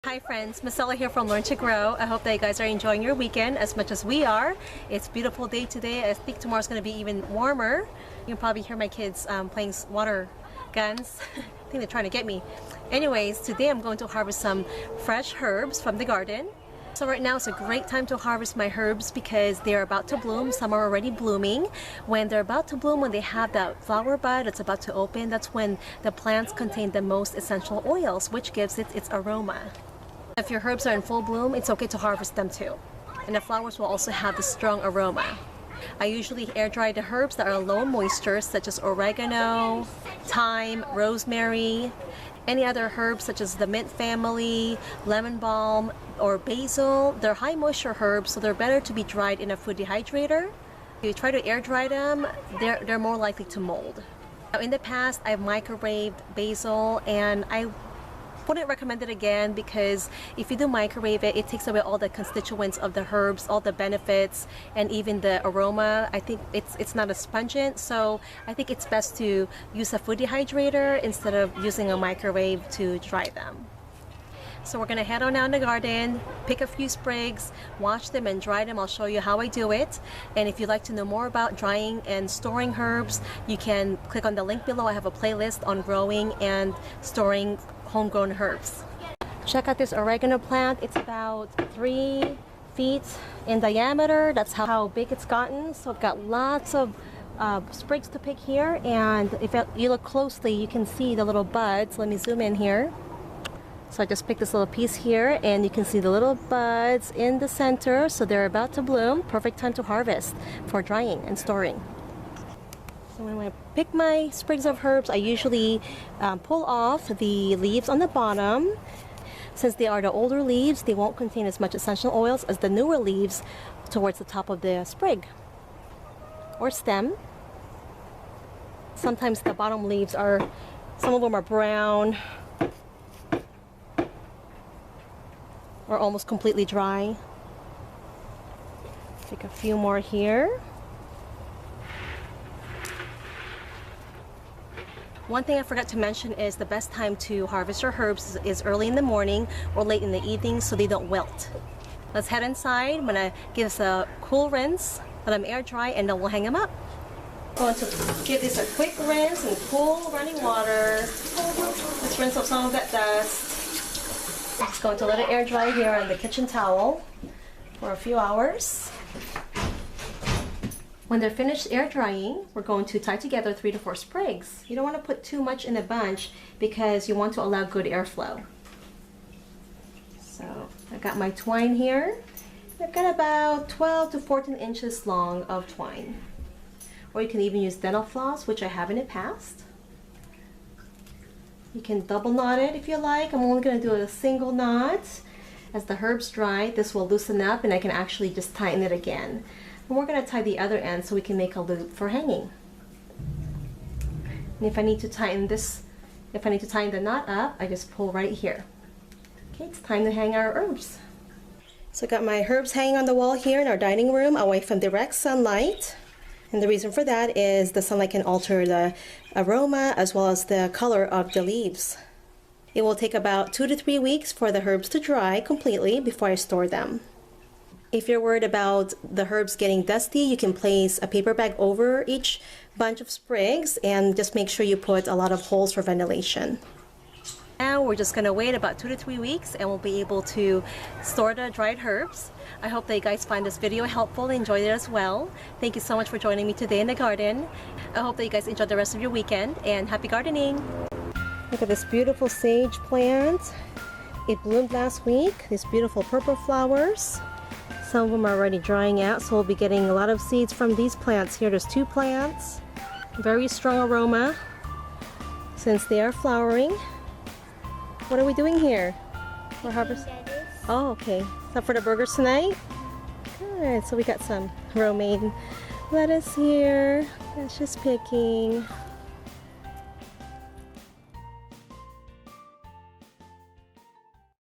Hi friends, Marcella here from Learn to Grow. I hope that you guys are enjoying your weekend as much as we are. It's a beautiful day today. I think tomorrow's going to be even warmer. You can probably hear my kids playing water guns. I think they're trying to get me. Anyways, today I'm going to harvest some fresh herbs from the garden. So right now it's a great time to harvest my herbs because they're about to bloom. Some are already blooming. When they're about to bloom, when they have that flower bud that's about to open, that's when the plants contain the most essential oils, which gives it its aroma. If your herbs are in full bloom, it's okay to harvest them too. And the flowers will also have the strong aroma. I usually air dry the herbs that are low in moisture, such as oregano, thyme, rosemary, any other herbs such as the mint family, lemon balm, or basil. They're high moisture herbs, so they're better to be dried in a food dehydrator. If you try to air dry them, they're more likely to mold. Now, in the past, I've microwaved basil, and I wouldn't recommend it again because if you do microwave it, it takes away all the constituents of the herbs, all the benefits, and even the aroma. I think it's not as pungent, so I think it's best to use a food dehydrator instead of using a microwave to dry them. So we're gonna head on down the garden, pick a few sprigs, wash them and dry them. I'll show you how I do it. And if you'd like to know more about drying and storing herbs, you can click on the link below. I have a playlist on growing and storing homegrown herbs. Check out this oregano plant. It's about 3 feet in diameter. That's how big it's gotten. So I've got lots of sprigs to pick here, and if you look closely you can see the little buds. Let me zoom in here. So I just picked this little piece here, and you can see the little buds in the center, so they're about to bloom. Perfect time to harvest for drying and storing. So when I pick my sprigs of herbs, I usually pull off the leaves on the bottom. Since they are the older leaves, they won't contain as much essential oils as the newer leaves towards the top of the sprig or stem. Sometimes the bottom leaves some of them are brown or almost completely dry. Take a few more here. One thing I forgot to mention is the best time to harvest your herbs is early in the morning or late in the evening so they don't wilt. Let's head inside. I'm gonna give this a cool rinse, let them air dry, and then we'll hang them up. I'm going to give this a quick rinse in cool running water. Let's rinse off some of that dust. I'm just going to let it air dry here on the kitchen towel for a few hours. When they're finished air drying, we're going to tie together 3 to 4 sprigs. You don't want to put too much in a bunch because you want to allow good airflow. So I've got my twine here. I've got about 12 to 14 inches long of twine. Or you can even use dental floss, which I have in the past. You can double knot it if you like. I'm only going to do a single knot. As the herbs dry, this will loosen up and I can actually just tighten it again. And we're going to tie the other end so we can make a loop for hanging. And if I need to tighten the knot up, I just pull right here. Okay, it's time to hang our herbs. So I got my herbs hanging on the wall here in our dining room away from direct sunlight. And the reason for that is the sunlight can alter the aroma as well as the color of the leaves. It will take about 2 to 3 weeks for the herbs to dry completely before I store them. If you're worried about the herbs getting dusty, you can place a paper bag over each bunch of sprigs and just make sure you put a lot of holes for ventilation. Now we're just going to wait about 2 to 3 weeks and we'll be able to store the dried herbs. I hope that you guys find this video helpful and enjoyed it as well. Thank you so much for joining me today in the garden. I hope that you guys enjoyed the rest of your weekend, and happy gardening! Look at this beautiful sage plant. It bloomed last week. These beautiful purple flowers. Some of them are already drying out, so we'll be getting a lot of seeds from these plants here. There's 2 plants. Very strong aroma since they are flowering. What are we doing here? We're harvesting. Oh, okay. Is that for the burgers tonight? Good. So we got some romaine lettuce here. That's just picking.